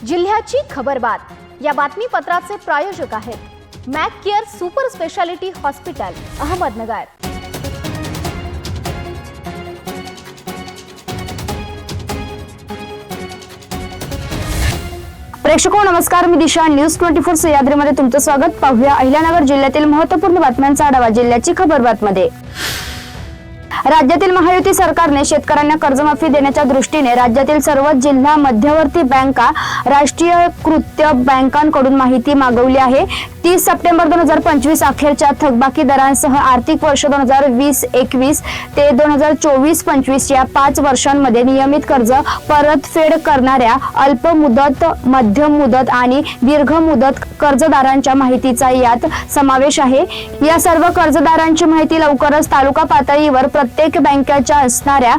जिल्ह्याची खबरबात या बातमीपत्राचे प्रायोजक आहेत Mac care super speciality hospital Ahmednagar. प्रेक्षको नमस्कार, मी दिशा न्यूज 24 सह्याद्रीमध्ये तुमचं स्वागत। पाहूया अहिल्यानगर जिल्ह्यातील महत्त्वपूर्ण बातम्यांचा आढावा जिल्ह्याची खबरबातमध्ये। राज्यातील महायुती सरकारने शेतकऱ्यांना कर्जमाफी देण्याच्या दृष्टीने राज्यातील सर्व जिल्हा मध्यवर्ती बँका राष्ट्रीयकृत बँकांकडून माहिती मागवली आहे। 30 सप्टेंबर 2025 अखेरच्या थकबाकी दरांसह आर्थिक वर्ष 2020-21 ते 2024-25 या 5 वर्षांमध्ये नियमित कर्ज परतफेड करणाऱ्या अल्प मुदत, मध्यम मुदत आणि दीर्घ मुदत कर्जदारांच्या माहितीचा यात समावेश आहे। या सर्व कर्जदारांची माहिती लवकरच तालुका पातळीवर प्रत्येक बँकेच्या असणाऱ्या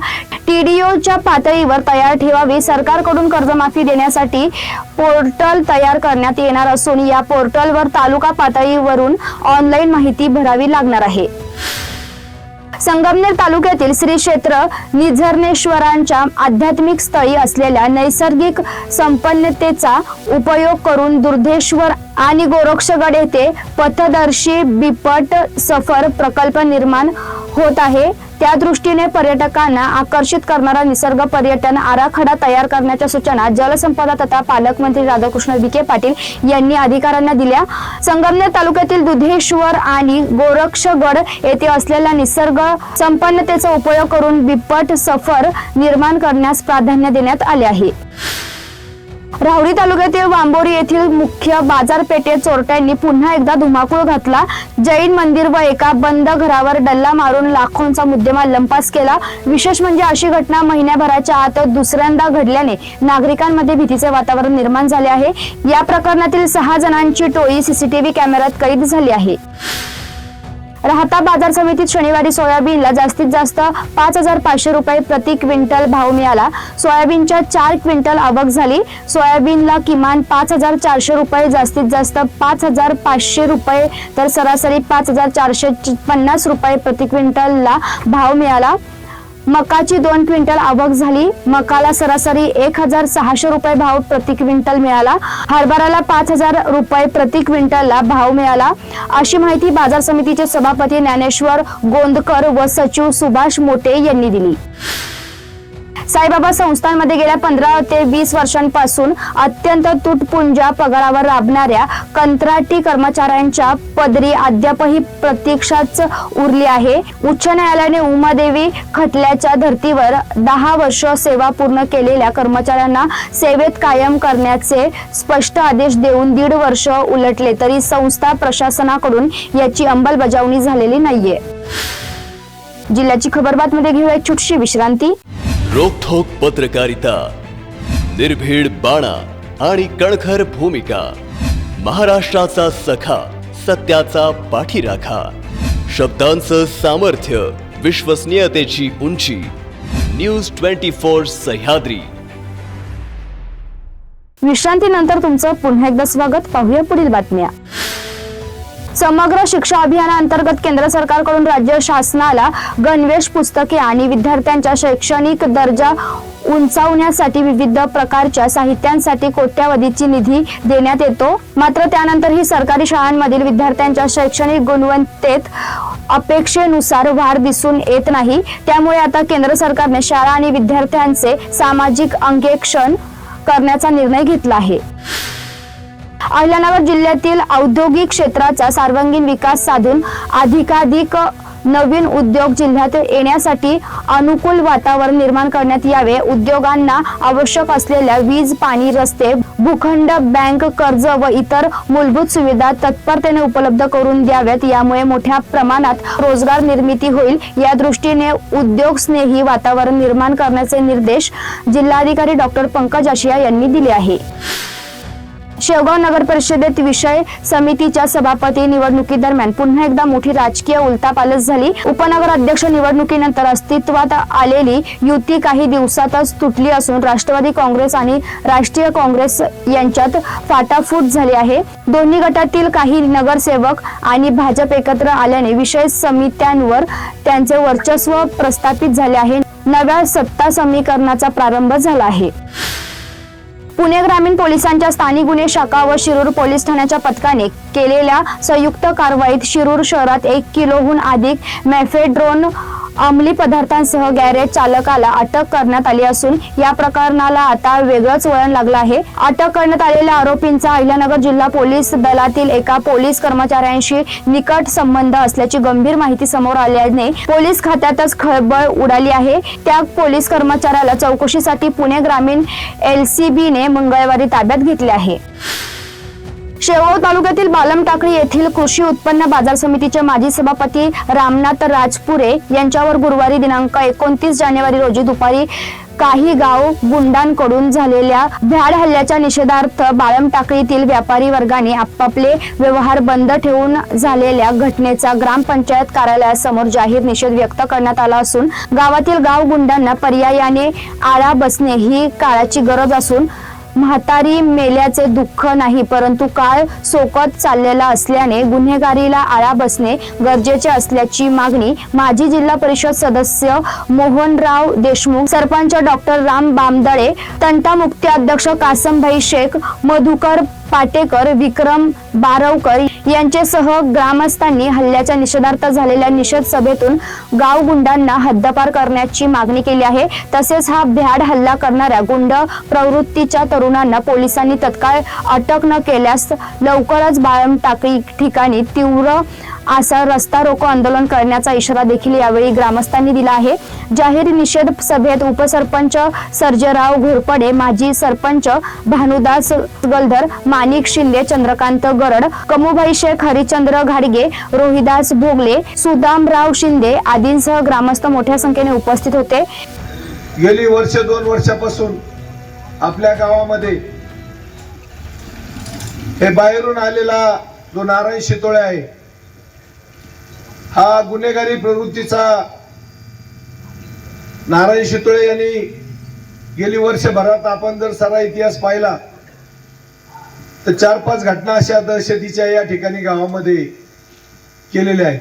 TDOच्या पातळीवर तयार ठेवावी। सरकारकडून कर्जमाफी देण्यासाठी पोर्टल तयार करण्यात येणार असून या पोर्टलवर तालुका पातळीवरून ऑनलाईन माहिती भरावी लागणार आहे। संगमनेर तालुक्यातील श्री क्षेत्र निझर्णेश्वरांच्या आध्यात्मिक स्थळी असलेल्या नैसर्गिक संपन्नतेचा उपयोग करून दुर्धेश्वर आणि गोरक्षगड येथे पथदर्शी बिपट सफर प्रकल्प निर्माण होत आहे। त्या दृष्टीने पर्यटकांना आकर्षित करणारा निसर्ग पर्यटन आराखडा तयार करण्याच्या सूचना जलसंपदा तथा पालकमंत्री राधाकृष्ण विखे पाटील यांनी अधिकाऱ्यांना दिल्या। संगमनेर तालुक्यातील दुधेश्वर आणि गोरक्षगड येथे असलेला निसर्ग संपन्नतेचा उपयोग करून बिपट सफर निर्माण करण्यास प्राधान्य देण्यात आले आहे। राहुरी तालुक्यातील वांबोरी येथील मुख्य बाजारपेठेत चोरट्यांनी पुन्हा एकदा धुमाकूळ घातला। जैन मंदिर व एका बंद घरावर डल्ला मारून लाखोंचा मुद्देमाल लंपास केला। विशेष म्हणजे अशी घटना महिन्याभराच्या आत दुसऱ्यांदा घडल्याने नागरिकांमध्ये भीतीचे वातावरण निर्माण झाले आहे। या प्रकरणातील 6 जणांची टोळी CCTV कॅमेऱ्यात कैद झाली आहे। राहता बाजार समितीत शनिवारी सोयाबीनला जास्तीत जास्त 5,500 रुपये प्रति क्विंटल भाव मिळाला। सोयाबीनच्या 4 क्विंटल आवक झाली। सोयाबीनला किमान 5,400 रुपये, जास्तीत जास्त 5,500 रुपये तर सरासरी 5,450 रुपये प्रति क्विंटलला भाव मिळाला। मकाची 2 क्विंटल आवक झाली। मकाला सरासरी 1,600 रुपये भाव प्रति क्विंटल मिळाला। हरभऱ्याला 5,000 रुपये प्रति क्विंटलला भाव मिळाला, अशी माहिती बाजार समितीचे सभापती ज्ञानेश्वर गोंदकर व सचिव सुभाष मोटे यांनी दिली। साईबाबा संस्थांमध्ये गेल्या 15 ते 20 वर्षांपासून अत्यंत तुटपुंजा पगारावर राबणाऱ्या कंत्राटी कर्मचाऱ्यांच्या पदरी अद्यापही प्रतीक्षाच उरली आहे। उच्च न्यायालयाने उमादेवी खटल्याच्या धर्तीवर 10 वर्ष सेवा पूर्ण केलेल्या कर्मचाऱ्यांना सेवेत कायम करण्याचे स्पष्ट आदेश देऊन 1.5 वर्ष उलटले तरी संस्था प्रशासनाकडून याची अंमलबजावणी झालेली नाहीये। जिल्ह्याची खबरबातमध्ये घेऊया एक छोटीशी विश्रांती। रोखोक पत्रकारिता, निर्भीड बाणा आणि कणखर भूमिका, महाराष्ट्राचा सखा, सत्याचा पाठीराखा, शब्दांचं सामर्थ्य, विश्वसनीयतेची उंची, न्यूज 24 सह्याद्री। विश्रांतीनंतर तुमचं पुन्हा एकदा स्वागत। पाहूया पुढील बातम्या। समग्र शिक्षा अभियानाअंतर्गत केंद्र सरकारकडून राज्य शासनाला गणवेश, पुस्तके आणि विद्यार्थ्यांचा शैक्षणिक दर्जा उंचावण्यासाठी विविध प्रकारच्या साहित्यांसाठी कोट्यावधीची निधी देण्यात येतो। मात्र त्यानंतरही सरकारी शाळांमधील विद्यार्थ्यांच्या शैक्षणिक गुणवत्तेत अपेक्षेनुसार वाढ दिसून येत नाही। त्यामुळे आता केंद्र सरकारने शाळा आणि विद्यार्थ्यांचे सामाजिक अंकेक्षण करण्याचा निर्णय घेतला आहे। अहिल्यानगर जिल्ह्यातील औद्योगिक क्षेत्राचा सर्वांगीण विकास साधून अधिकाधिक नवीन उद्योग जिल्ह्यात येण्यासाठी अनुकूल वातावरण निर्माण करण्यात यावे। उद्योगांना आवश्यक असलेल्या वीज, पाणी, रस्ते, भूखंड, बँक कर्ज व इतर मूलभूत सुविधा तत्परतेने उपलब्ध करून द्याव्यात। यामुळे मोठ्या प्रमाणात रोजगार निर्मिती होईल। या दृष्टीने उद्योग स्नेही वातावरण निर्माण करण्याचे निर्देश जिल्हाधिकारी डॉक्टर पंकज आशिया यांनी दिले आहे। शेवगाव नगर परिषदेत विषय समितीच्या सभापती निवडणुकीदरम्यान पुन्हा एकदा मोठी राजकीय उलथापालथ झाली। उपनगर अध्यक्ष निवडणुकीनंतर अस्तित्वात आलेली युती काही दिवसातच तुटली असून राष्ट्रवादी काँग्रेस आणि राष्ट्रीय काँग्रेस यांच्यात फाटाफूट झाली आहे। दोन्ही गटातील काही नगरसेवक आणि भाजप एकत्र आल्याने विषय समित्यांवर त्यांचे वर्चस्व प्रस्थापित झाले आहे। नव्या सत्ता समीकरणाचा प्रारंभ झाला आहे। पुणे ग्रामीण पोलिसांच्या स्थानिक गुन्हे शाखा व शिरूर पोलीस ठाण्याच्या पथकाने केलेल्या संयुक्त कारवाईत शिरूर शहरात 1 किलोहून अधिक मेफेड्रोन अंमली पदार्थांसह गॅरेज चालकाला अटक करण्यात आली असून या प्रकरणाला आता वेगळंच वळण लागलं आहे. अटक करण्यात आलेल्या आरोपींचा अहिल्यानगर जिल्हा पोलीस दलातील एका पोलीस कर्मचाऱ्यांशी निकट संबंध असल्याची गंभीर माहिती समोर आल्याने पोलीस खात्यातच खळबळ उडाली आहे. त्या पोलीस कर्मचाऱ्याला चौकशीसाठी पुणे ग्रामीण LCBने मंगळवारी ताब्यात घेतले आहे. शेवगाव तालुक्यातील बालम टाकळी येथील कृषी उत्पन्न बाजार समितीचे माजी सभापती रामनाथ राजपुरे यांच्यावर गुरुवारी दिनांक 29 जानेवारी रोजी दुपारी काही गाव गुंडांकडून झालेल्या भ्याड हल्ल्याच्या निषेधार्थ बालम टाकळीतील व्यापारी वर्गाने आपापले व्यवहार बंद ठेवून झालेल्या घटनेचा ग्रामपंचायत कार्यालयासमोर जाहीर निषेध व्यक्त करण्यात आला असून गावातील गाव गुंडांना पर्यायाने आळा बसणे ही काळाची गरज असून म्हातारी मेल्याचे दुःख नाही परंतु काळ सोकत चाललेला असल्याने गुन्हेगारीला आळा बसणे गरजेचे असल्याची मागणी माजी जिल्हा परिषद सदस्य मोहनराव देशमुख, सरपंच डॉक्टर राम बामदळे, तंटामुक्ती अध्यक्ष कासमभाई शेख, मधुकर पाटेकर, विक्रम बारवकर यांच्यासह ग्रामस्थांनी हल्ल्याच्या निषेधार्थ झालेल्या निषेध सभेतून गाव गुंडांना हद्दपार करण्याची मागणी केली आहे. तसेच हा भ्याड हल्ला करणाऱ्या गुंड प्रवृत्तीच्या तरुणांना पोलिसांनी तत्काळ अटक न केल्यास लवकरच बाळम टाकळी ठिकाणी तीव्र असा रस्ता रोको आंदोलन करण्याचा इशारा देखील यावेळी ग्रामस्थांनी दिला आहे. जाहीर निषेध सभेत उपसरपंच सर्जेराव घोरपडे, माजी सरपंच भानुदास गलधर, माणिक शिंदे, चंद्रकांत गरड, कमुभाई शेख, हरिचंद्र घाडगे, रोहिदास भोगले, सुदामराव शिंदे आदींसह ग्रामस्थ मोठ्या संख्येने उपस्थित होते. गेली 2 वर्षापासून आपल्या गावामध्ये हे बाहेरून आलेला जो नारायण शितोळे आहे हा गुन्हेगारी प्रवृत्तीचा नारायण शितोळे यांनी गेली वर्षभरात आपण जर सारा इतिहास पाहिला तर 4-5 घटना अशा दहशतीच्या या ठिकाणी गावामध्ये केलेल्या आहेत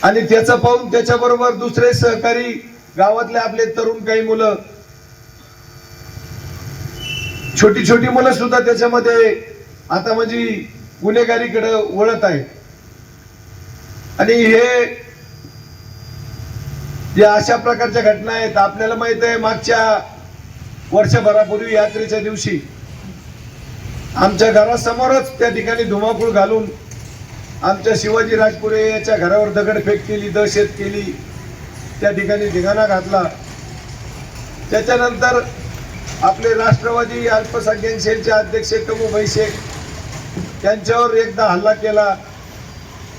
आणि त्याचं पाहून त्याच्याबरोबर दुसरे सहकारी गावातले आपले तरुण काही मुलं, छोटी छोटी मुलं सुद्धा त्याच्यामध्ये आता म्हणजे गुन्हेगारीकडे वळत आहेत. आणि हे या अशा प्रकारच्या घटना आहेत. आपल्याला माहित आहे मागच्या वर्षभरापूर्वी यात्रेच्या दिवशी आमच्या घरासमोरच त्या ठिकाणी धुमाकूळ घालून आमच्या शिवाजी राजपुरे याच्या घरावर दगडफेक केली, दहशत केली, त्या ठिकाणी धिंगाणा घातला. त्याच्यानंतर आपले राष्ट्रवादी अल्पसंख्याक सेलचे अध्यक्ष कमुभाई शेख यांच्यावर एकदा हल्ला केला,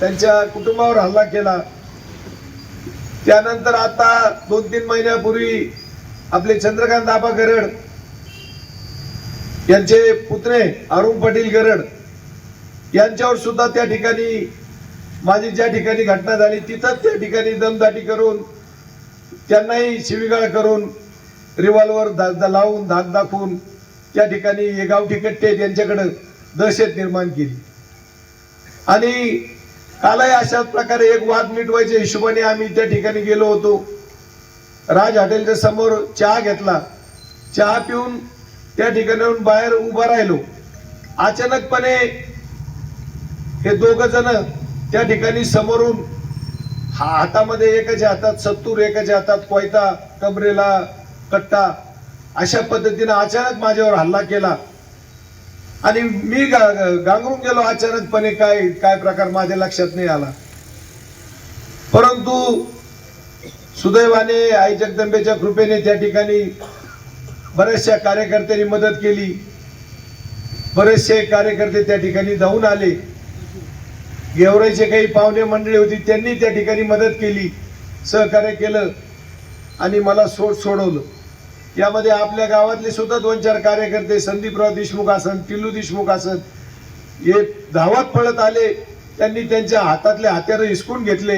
त्यांच्या कुटुंबावर हल्ला केला. त्यानंतर आता 2-3 महिन्यापूर्वी आपले चंद्रकांत आबा गरड यांचे पुतणे अरुण पाटील गरड यांच्यावर सुद्धा त्या ठिकाणी माझी ज्या ठिकाणी घटना झाली तिथंच त्या ठिकाणी दमदाटी करून त्यांनाही शिवीगाळ करून रिव्हॉल्वर लावून धाक दाखवून त्या ठिकाणी हे गावठी कट्टे त्यांच्याकडे दहशत निर्माण केली. आणि कालही अशाच प्रकारे एक वाद मिटवायच्या हिशोबाने आम्ही त्या ठिकाणी गेलो होतो. राज हॉटेलच्या समोर चहा घेतला, चहा पिऊन त्या ठिकाणाहून बाहेर उभा राहिलो. अचानकपणे हे 2 जण त्या ठिकाणी समोरून हातामध्ये एकाच्या हातात सत्तूर, एकाच्या हातात कोयता, कमरेला कट्टा, अशा पद्धतीने अचानक माझ्यावर हल्ला केला आणि मी गांगरून गेलो. अचानकपणे काय प्रकार माझ्या लक्षात नाही आला. परंतु सुदैवाने आई जगदंबेच्या कृपेने त्या ठिकाणी बऱ्याचशा कार्यकर्त्यांनी मदत केली. बरेचसे कार्यकर्ते त्या ठिकाणी धावून आले. गेवराईचे काही पाहुणे मंडळी होती त्यांनी त्या ठिकाणी मदत केली, सहकार्य केलं आणि मला सोडवलं. यामध्ये आपल्या गावातले सुद्धा 2-4 कार्यकर्ते, संदीपराव देशमुख असत, टिल्लू देशमुख असत, हे धावत पळत आले. त्यांनी त्यांच्या हातातले हत्यार हिसकून घेतले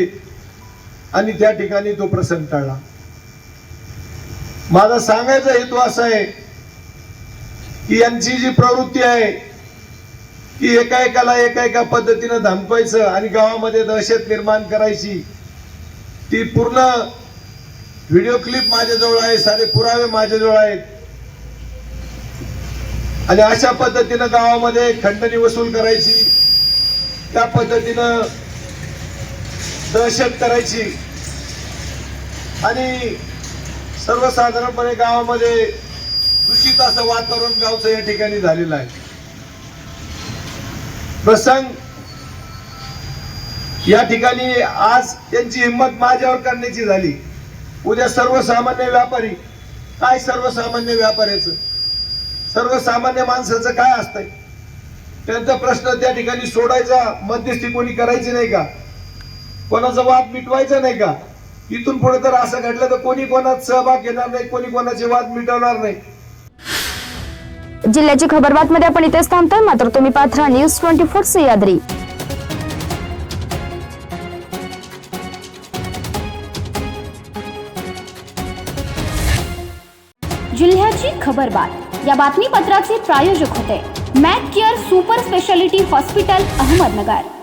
आणि त्या ठिकाणी तो प्रसंग टळला. माझा सांगायचा हेतू असा आहे की यांची जी प्रवृत्ती आहे की एका पद्धतीने धमकायचं आणि गावामध्ये दहशत निर्माण करायची, ती पूर्ण व्हिडिओ क्लिप माझ्याजवळ आहे, सारे पुरावे माझ्याजवळ आहेत. आणि अशा पद्धतीनं गावामध्ये खंडणी वसूल करायची, त्या पद्धतीनं दहशत करायची आणि सर्वसाधारणपणे गावामध्ये दूषित असं वातावरण गावचं या ठिकाणी झालेलं आहे. प्रसंग या ठिकाणी आज त्यांची हिंमत माझ्यावर करण्याची झाली. उद्या सर्वसामान्य व्यापारी काय, सर्वसामान्य व्यापाऱ्याचं, सर्वसामान्य माणसाचं काय असतंय, त्यांचा प्रश्न त्या ठिकाणी सोडायचा, मध्यस्थी कोणी करायची नाही का, कोणाचा वाद मिटवायचा नाही का? इथून पुढे तर असं घडलं तर कोणी कोणात सहभाग घेणार नाही, कोणी कोणाचे वाद मिटवणार नाही. जिल्ह्याची खबर बातमीमध्ये आपण इथेच थांबतोय, मात्र तुम्ही पाहत राहा न्यूज 24 सह्याद्री. जिल्ह्याची खबर बात या बातमीपत्राचे प्रायोजक होते Mac care super speciality hospital, Ahmednagar.